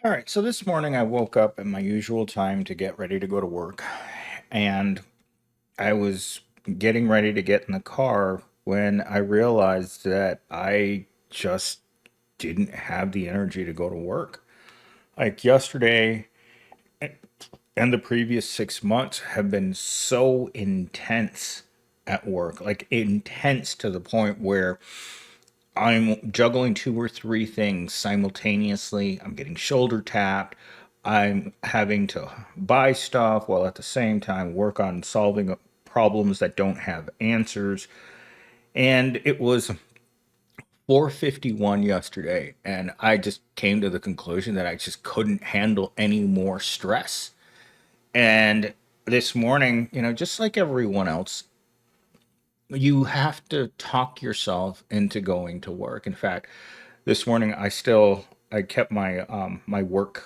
All right, so this morning I woke up at my usual time to get ready to go to work, and I was getting ready to get in the car when I realized that I just didn't have the energy to go to work. Like yesterday and the previous 6 months have been so intense at work, like intense to the point where I'm juggling two or three things simultaneously. I'm getting shoulder tapped. I'm having to buy stuff while at the same time work on solving problems that don't have answers. And it was 4:51 yesterday, and I just came to the conclusion that I just couldn't handle any more stress. And this morning, just like everyone else, you have to talk yourself into going to work. In fact, this morning I kept my work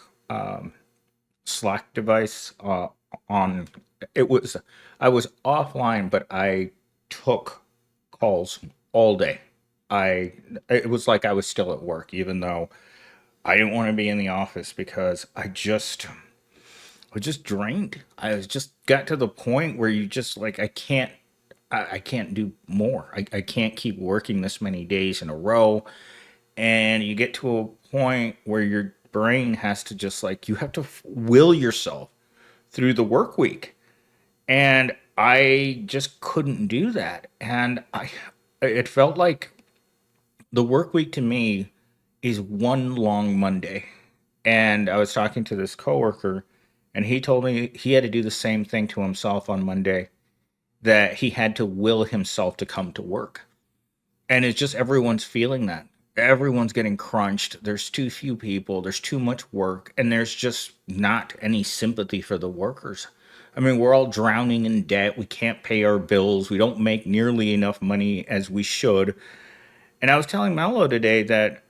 Slack device on. It was I was offline, but I took calls all day. I It was like I was still at work, even though I didn't want to be in the office because I was just drained. I was just got to the point where you just like I can't do more. I can't keep working this many days in a row. And you get to a point where your brain has to just like, you have to will yourself through the work week. And I just couldn't do that. It felt like the work week to me is one long Monday. And I was talking to this coworker, and he told me he had to do the same thing to himself on Monday, that he had to will himself to come to work. And it's just everyone's feeling that. Everyone's getting crunched. There's too few people. There's too much work. And there's just not any sympathy for the workers. I mean, we're all drowning in debt. We can't pay our bills. We don't make nearly enough money as we should. And I was telling Mello today that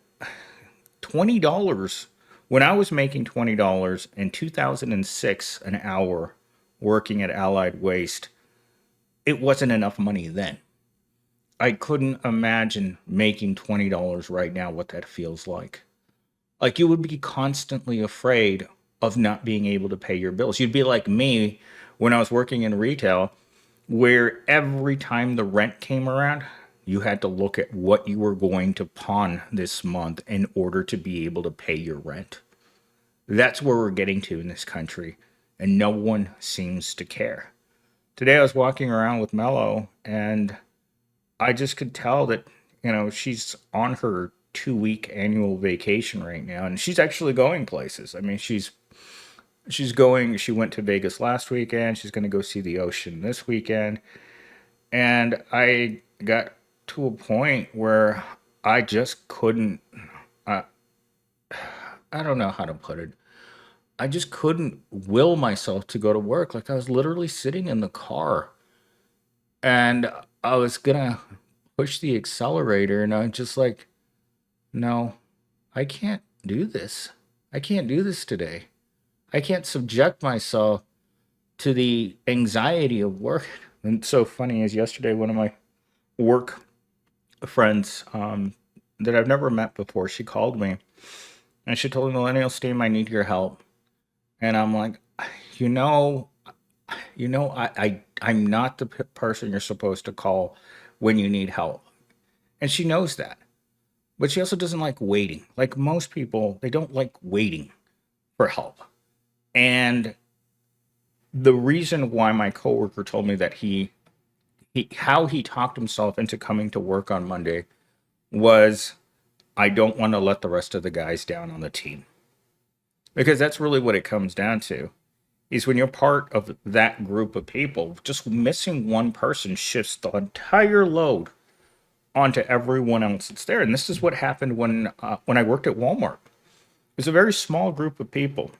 $20, when I was making $20 in 2006 an hour working at Allied Waste, it wasn't enough money then. I couldn't imagine making $20 right now, what that feels like. Like you would be constantly afraid of not being able to pay your bills. You'd be like me when I was working in retail, where every time the rent came around, you had to look at what you were going to pawn this month in order to be able to pay your rent. That's where we're getting to in this country, and no one seems to care. Today I was walking around with Mello, and I just could tell that, she's on her 2 week annual vacation right now, and she's actually going places. I mean, she went to Vegas last weekend. She's going to go see the ocean this weekend. And I got to a point where I just couldn't, uh, I don't know how to put it. I just couldn't will myself to go to work. Like I was literally sitting in the car and I was going to push the accelerator, and I was just like, no, I can't do this. I can't do this today. I can't subject myself to the anxiety of work. And it's so funny is yesterday, one of my work friends that I've never met before, she called me and she told me, Millennial Steam, I need your help. And I'm like, you know, I'm not the person you're supposed to call when you need help. And she knows that. But she also doesn't like waiting. Like most people, they don't like waiting for help. And the reason why my coworker told me that he how he talked himself into coming to work on Monday was, I don't want to let the rest of the guys down on the team. Because that's really what it comes down to. Is when you're part of that group of people, just missing one person shifts the entire load onto everyone else that's there. And this is what happened when I worked at Walmart. It was a very small group of people,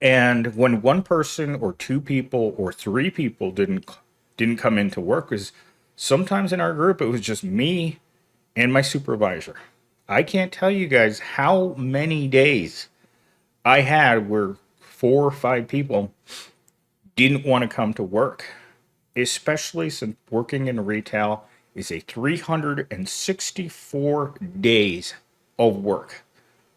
and when one person or two people or three people didn't come into work, because sometimes in our group it was just me and my supervisor. I can't tell you guys how many days I had where four or five people didn't want to come to work, especially since working in retail is a 364 days of work.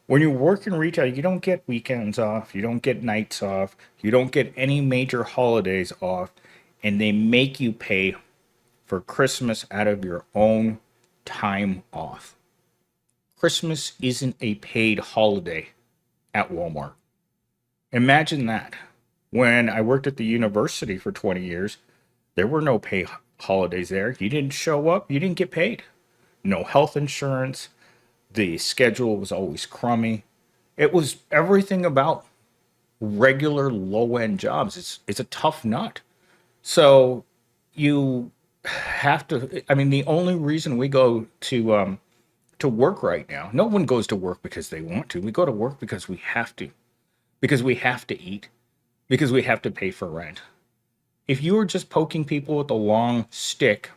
When you work in retail, you don't get weekends off, you don't get nights off, you don't get any major holidays off, and they make you pay for Christmas out of your own time off. Christmas isn't a paid holiday at Walmart. Imagine that. When I worked at the university for 20 years, there were no pay holidays there. You didn't show up, you didn't get paid. No health insurance. The schedule was always crummy. It was everything about regular low end jobs. It's a tough nut. So you have to. I mean, the only reason we go to work right now, no one goes to work because they want to. We go to work because we have to, because we have to eat, because we have to pay for rent. If you were just poking people with a long stick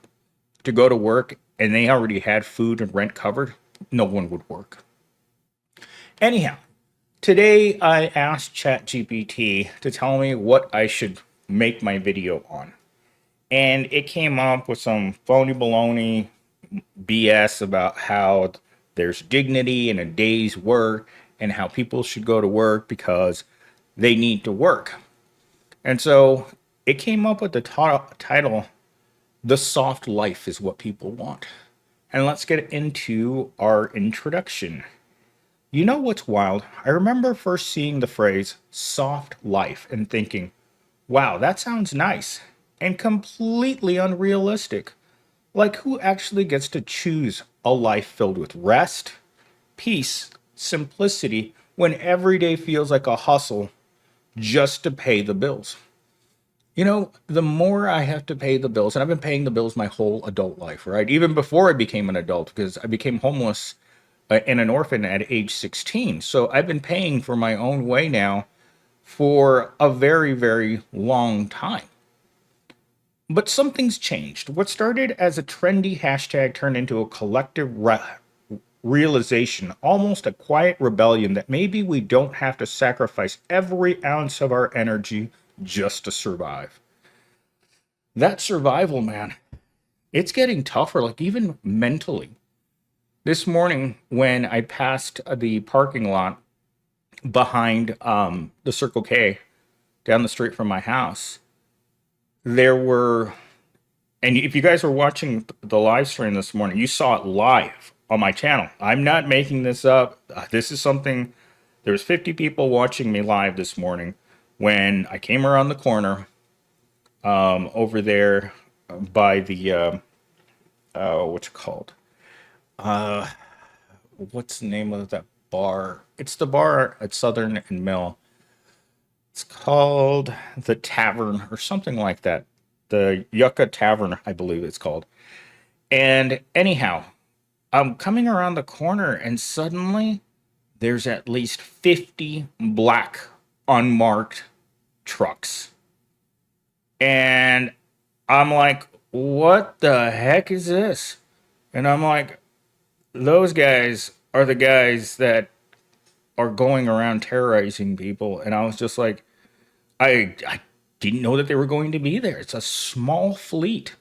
to go to work and they already had food and rent covered, no one would work. Anyhow, today I asked ChatGPT to tell me what I should make my video on. And it came up with some phony baloney BS about how there's dignity in a day's work and how people should go to work because they need to work. And so it came up with the title, The Soft Life is What People Want. And let's get into our introduction. You know what's wild? I remember first seeing the phrase soft life and thinking, wow, that sounds nice and completely unrealistic. Like, who actually gets to choose a life filled with rest, peace, simplicity, when every day feels like a hustle just to pay the bills? You know, the more I have to pay the bills, and I've been paying the bills my whole adult life, right? Even before I became an adult, because I became homeless and an orphan at age 16. So I've been paying for my own way now for a very, very long time. But something's changed. What started as a trendy hashtag turned into a collective realization, almost a quiet rebellion that maybe we don't have to sacrifice every ounce of our energy just to survive. That survival, man, it's getting tougher, like even mentally. This morning, when I passed the parking lot behind the Circle K down the street from my house, there were, and if you guys were watching the live stream this morning, you saw it live on my channel. I'm not making this up. This is something, there was 50 people watching me live this morning when I came around the corner over there by the, what's it called? What's the name of that bar? It's the bar at Southern and Mill. It's called the Tavern or something like that. The Yucca Tavern, I believe it's called. And anyhow, I'm coming around the corner and suddenly there's at least 50 black unmarked trucks. And I'm like, what the heck is this? And I'm like, those guys are the guys that are going around terrorizing people. And I was just like, I didn't know that they were going to be there. It's a small fleet.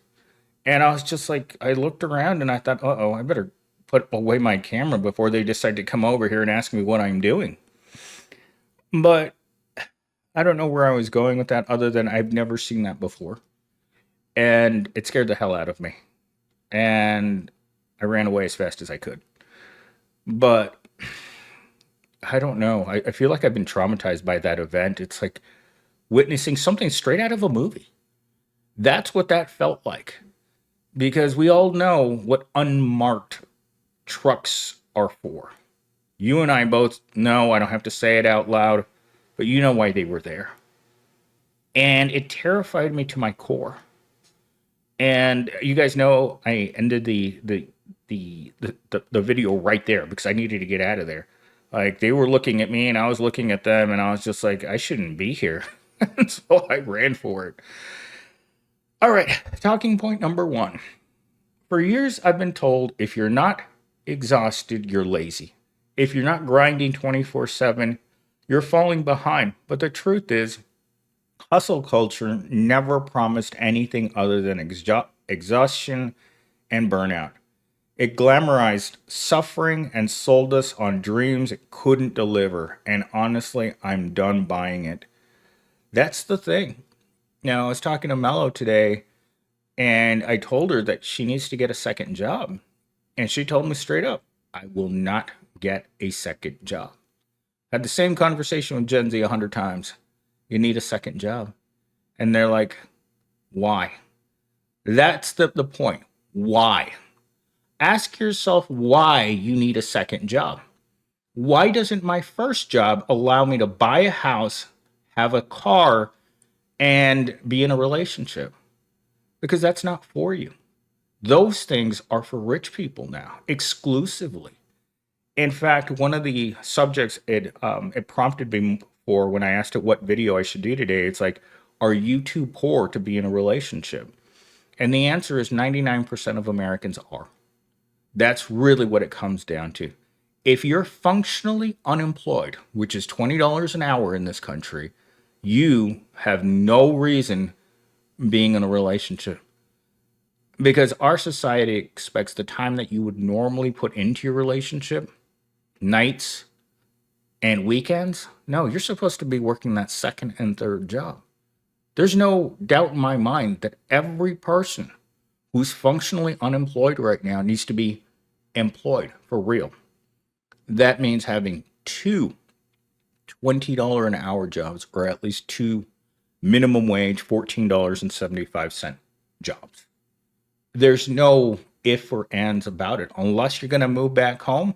And I was just like, I looked around and I thought, uh-oh, I better put away my camera before they decide to come over here and ask me what I'm doing. But I don't know where I was going with that other than I've never seen that before. And it scared the hell out of me. And I ran away as fast as I could. But I don't know. I feel like I've been traumatized by that event. It's like witnessing something straight out of a movie. That's what that felt like. Because we all know what unmarked trucks are for. You and I both know, I don't have to say it out loud, but you know why they were there. And it terrified me to my core. And you guys know I ended the video right there because I needed to get out of there. Like, they were looking at me and I was looking at them and I was just like, I shouldn't be here. And so I ran for it. All right, talking point number 1. For years, I've been told if you're not exhausted, you're lazy. If you're not grinding 24/7, you're falling behind. But the truth is, hustle culture never promised anything other than exhaustion and burnout. It glamorized suffering and sold us on dreams it couldn't deliver. And honestly, I'm done buying it. That's the thing. Now, I was talking to Mello today, and I told her that she needs to get a second job. And she told me straight up, I will not get a second job. Had the same conversation with Gen Z 100 times. You need a second job. And they're like, why? That's the point. Why? Ask yourself why you need a second job. Why doesn't my first job allow me to buy a house, have a car, and be in a relationship? Because that's not for you. Those things are for rich people now, exclusively. In fact, one of the subjects it prompted me for when I asked it what video I should do today, it's like, are you too poor to be in a relationship? And the answer is 99% of Americans are. That's really what it comes down to. If you're functionally unemployed, which is $20 an hour in this country, you have no reason being in a relationship. Because our society expects the time that you would normally put into your relationship, nights and weekends. No, you're supposed to be working that second and third job. There's no doubt in my mind that every person who's functionally unemployed right now needs to be employed for real. That means having two $20 an hour jobs, or at least two minimum wage $14.75 jobs. There's no if or ands about it. Unless you're going to move back home,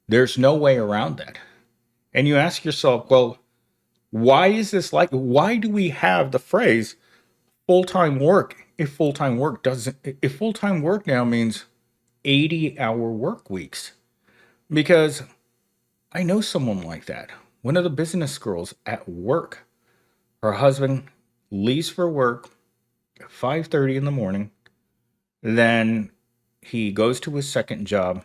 there's no way around that. And you ask yourself, well, why is this like? Why do we have the phrase full-time work if full-time work doesn't? If full-time work now means 80-hour work weeks? Because I know someone like that. One of the business girls at work, her husband leaves for work at 5:30 in the morning. Then he goes to his second job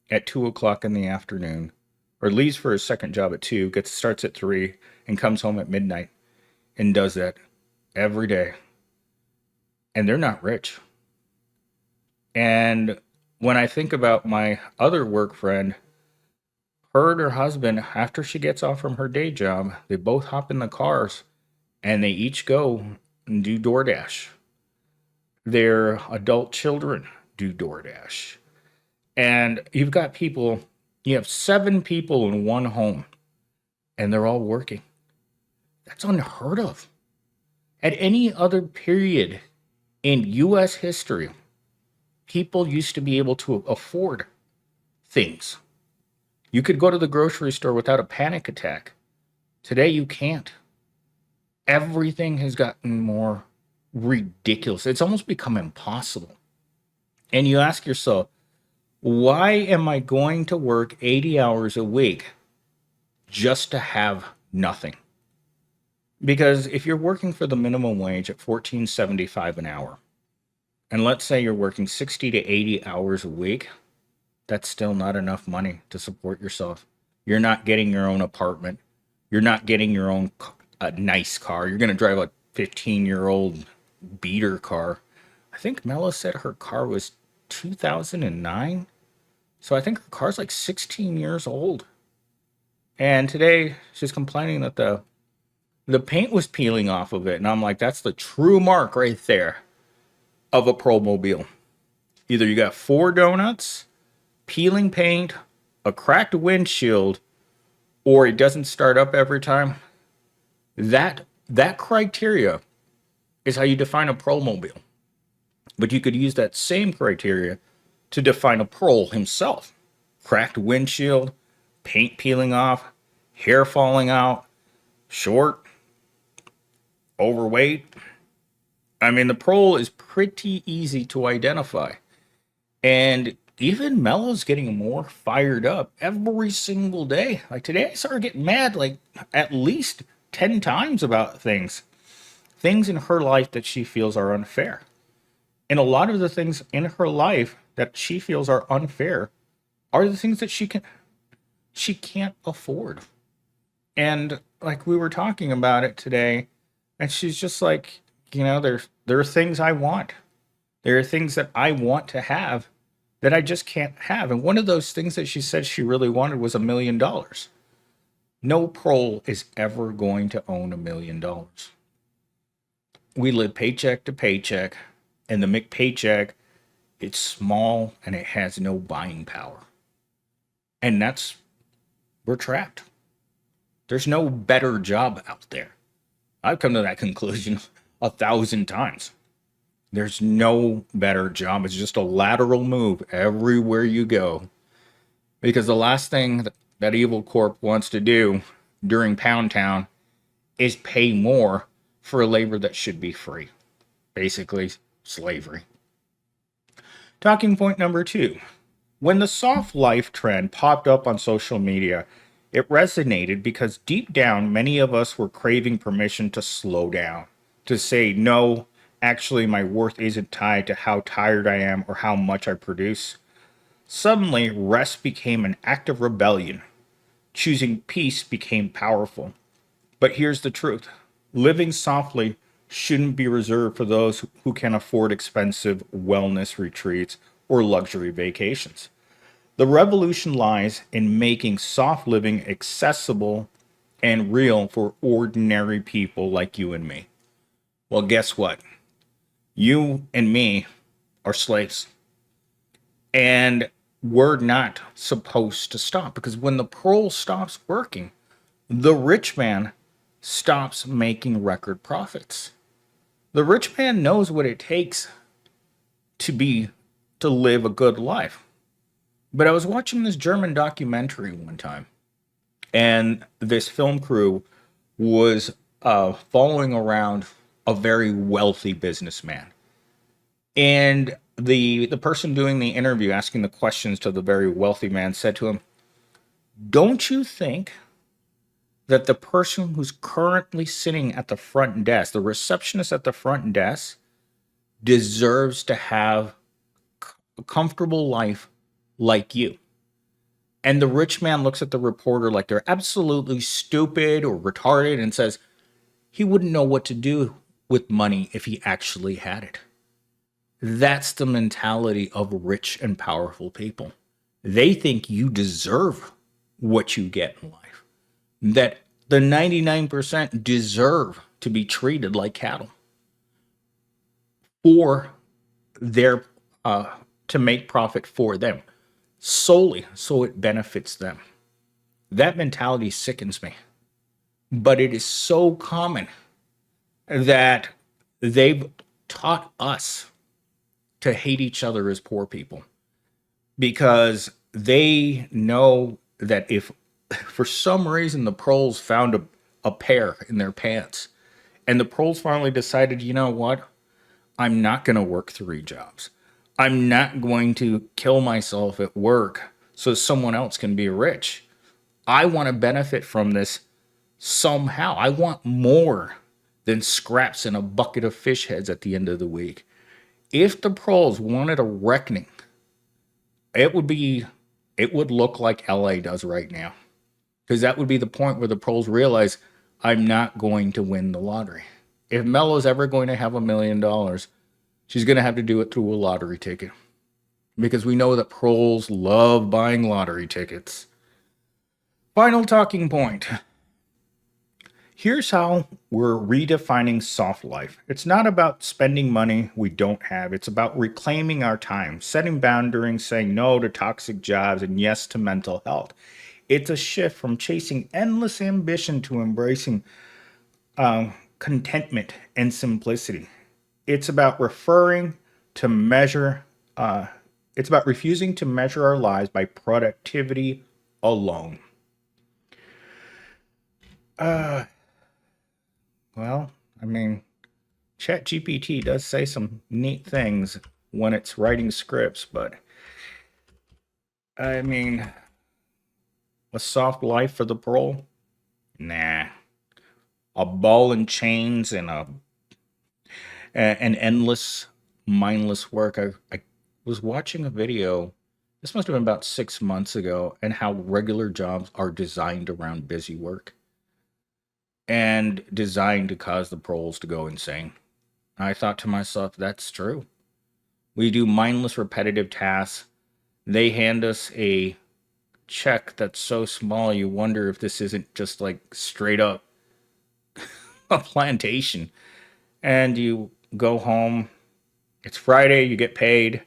at 2 o'clock in the afternoon, or leaves for his second job at 2, starts at 3, and comes home at midnight and does that every day. And they're not rich. And when I think about my other work friend, her and her husband, after she gets off from her day job, they both hop in the cars and they each go and do DoorDash. Their adult children do DoorDash. And you have 7 people in one home, and they're all working. That's unheard of. At any other period in U.S. history, people used to be able to afford things. You could go to the grocery store without a panic attack. Today, you can't. Everything has gotten more ridiculous. It's almost become impossible. And you ask yourself, why am I going to work 80 hours a week just to have nothing? Because if you're working for the minimum wage at $14.75 an hour, and let's say you're working 60 to 80 hours a week, that's still not enough money to support yourself. You're not getting your own apartment. You're not getting your own nice car. You're going to drive a 15-year-old beater car. I think Mela said her car was 2009. So I think her car's like 16 years old. And today she's complaining that the paint was peeling off of it. And I'm like, that's the true mark right there of a Pro-Mobile. Either you got 4 donuts, peeling paint, a cracked windshield, or it doesn't start up every time. That criteria is how you define a Pro-Mobile. But you could use that same criteria to define a pro himself. Cracked windshield, paint peeling off, hair falling out, short, overweight. I mean, the pro is pretty easy to identify. And even Mello's getting more fired up every single day. Like today, I started getting mad like at least 10 times about things. Things in her life that she feels are unfair. And a lot of the things in her life that she feels are unfair are the things that she can't afford. And like we were talking about it today, and she's just like, there are things I want. There are things that I want to have that I just can't have. And one of those things that she said she really wanted was $1 million. No prole is ever going to own $1 million. We live paycheck to paycheck, and the McPaycheck, it's small and it has no buying power. And we're trapped. There's no better job out there. I've come to that conclusion 1,000 times. There's no better job. It's just a lateral move everywhere you go. Because the last thing that Evil Corp wants to do during Pound Town is pay more for a labor that should be free. Basically, slavery. Talking point number 2. When the soft life trend popped up on social media, it resonated because deep down, many of us were craving permission to slow down, to say, no, actually, my worth isn't tied to how tired I am or how much I produce. Suddenly, rest became an act of rebellion. Choosing peace became powerful. But here's the truth. Living softly shouldn't be reserved for those who can afford expensive wellness retreats or luxury vacations. The revolution lies in making soft living accessible and real for ordinary people like you and me. Well, guess what? You and me are slaves. And we're not supposed to stop, because when the pearl stops working, the rich man stops making record profits. The rich man knows what it takes to live a good life. But I was watching this German documentary one time, and this film crew was following around a very wealthy businessman. And the person doing the interview, asking the questions to the very wealthy man, said to him, "Don't you think that the person who's currently sitting at the front desk, the receptionist at the front desk, deserves to have a comfortable life like you?" And the rich man looks at the reporter like they're absolutely stupid or retarded and says, he wouldn't know what to do with money if he actually had it. That's the mentality of rich and powerful people. They think you deserve what you get in life. That the 99% deserve to be treated like cattle for their to make profit for them, solely so it benefits them. That mentality sickens me. But it is so common that they've taught us to hate each other as poor people, because they know that if for some reason the proles found a pair in their pants and the proles finally decided, you know what, I'm not going to work 3 jobs. I'm not going to kill myself at work so someone else can be rich. I want to benefit from this somehow. I want more than scraps and a bucket of fish heads at the end of the week. If the proles wanted a reckoning, it would look like LA does right now. Because that would be the point where the proles realize, I'm not going to win the lottery. If Mello's ever going to have $1 million, she's going to have to do it through a lottery ticket. Because we know that proles love buying lottery tickets. Final talking point. Here's how we're redefining soft life. It's not about spending money we don't have. It's about reclaiming our time, setting boundaries, saying no to toxic jobs, and yes to mental health. It's a shift from chasing endless ambition to embracing contentment and simplicity. It's about it's about refusing to measure our lives by productivity alone. Well, I mean, ChatGPT does say some neat things when it's writing scripts, but I mean, a soft life for the parole? Nah. A ball and chains and an endless, mindless work. I was watching a video. This must have been about 6 months ago, and how regular jobs are designed around busy work and designed to cause the proles to go insane. I thought to myself, that's true. We do mindless, repetitive tasks They hand us a check that's so small you wonder if this isn't just like straight up a plantation. And you go home, it's Friday, you get paid,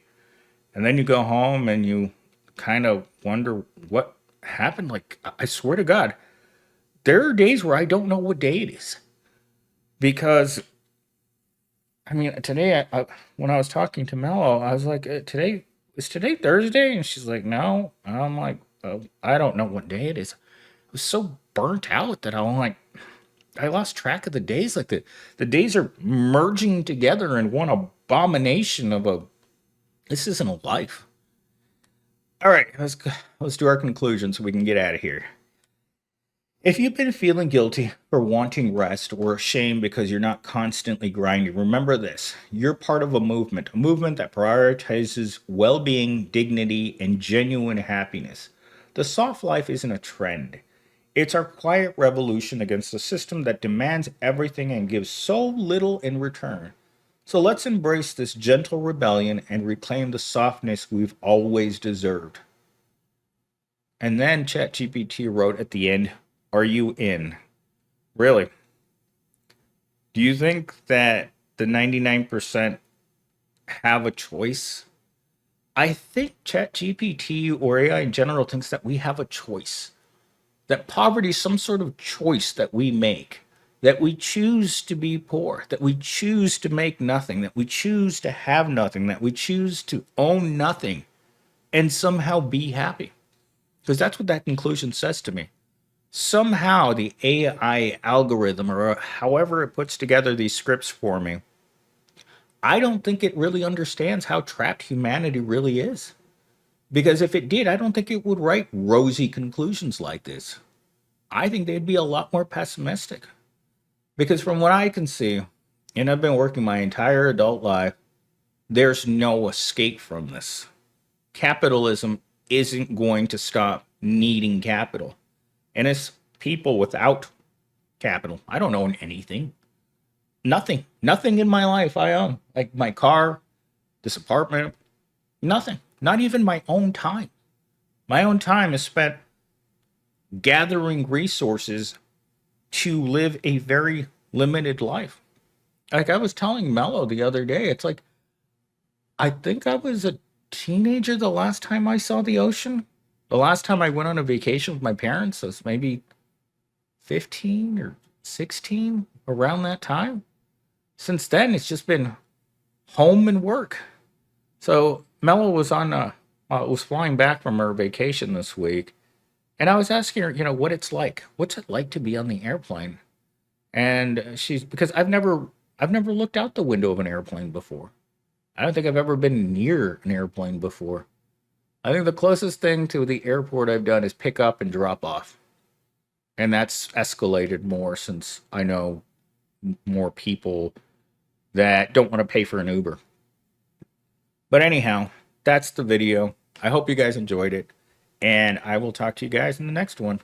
and then you go home and you kind of wonder what happened. Like, I swear to God, there are days where I don't know what day it is. Because, I mean, today, when I was talking to Mello, I was like, today, is today Thursday? And she's like, no. And I'm like, I don't know what day it is. I was so burnt out that I'm like, I lost track of the days. Like the days are merging together in one abomination of a. This isn't a life. All right, let's do our conclusion so we can get out of here. If you've been feeling guilty for wanting rest or ashamed because you're not constantly grinding, remember this. You're part of a movement that prioritizes well being, dignity, and genuine happiness. The soft life isn't a trend, it's our quiet revolution against a system that demands everything and gives so little in return. So let's embrace this gentle rebellion and reclaim the softness we've always deserved. And then ChatGPT wrote at the end, are you in? Really? Do you think that the 99% have a choice? I think ChatGPT or AI in general thinks that we have a choice. That poverty is some sort of choice that we make. That we choose to be poor. That we choose to make nothing. That we choose to have nothing. That we choose to own nothing and somehow be happy. Because that's what that conclusion says to me. Somehow the AI algorithm, or however it puts together these scripts for me, I don't think it really understands how trapped humanity really is. Because if it did, I don't think it would write rosy conclusions like this. I think they'd be a lot more pessimistic. Because from what I can see, and I've been working my entire adult life, there's no escape from this. Capitalism isn't going to stop needing capital. And it's people without capital. I don't own anything. Nothing. Nothing in my life I own. Like my car, this apartment, nothing. Not even my own time. My own time is spent gathering resources to live a very limited life. Like I was telling Mello the other day, it's like, I think I was a teenager the last time I saw the ocean. The last time I went on a vacation with my parents was maybe 15 or 16, around that time. Since then, it's just been home and work. So Mello was flying back from her vacation this week, and I was asking her, what it's like. What's it like to be on the airplane? And she's because I've never looked out the window of an airplane before. I don't think I've ever been near an airplane before. I think the closest thing to the airport I've done is pick up and drop off. And that's escalated more since I know more people that don't want to pay for an Uber. But anyhow, that's the video. I hope you guys enjoyed it. And I will talk to you guys in the next one.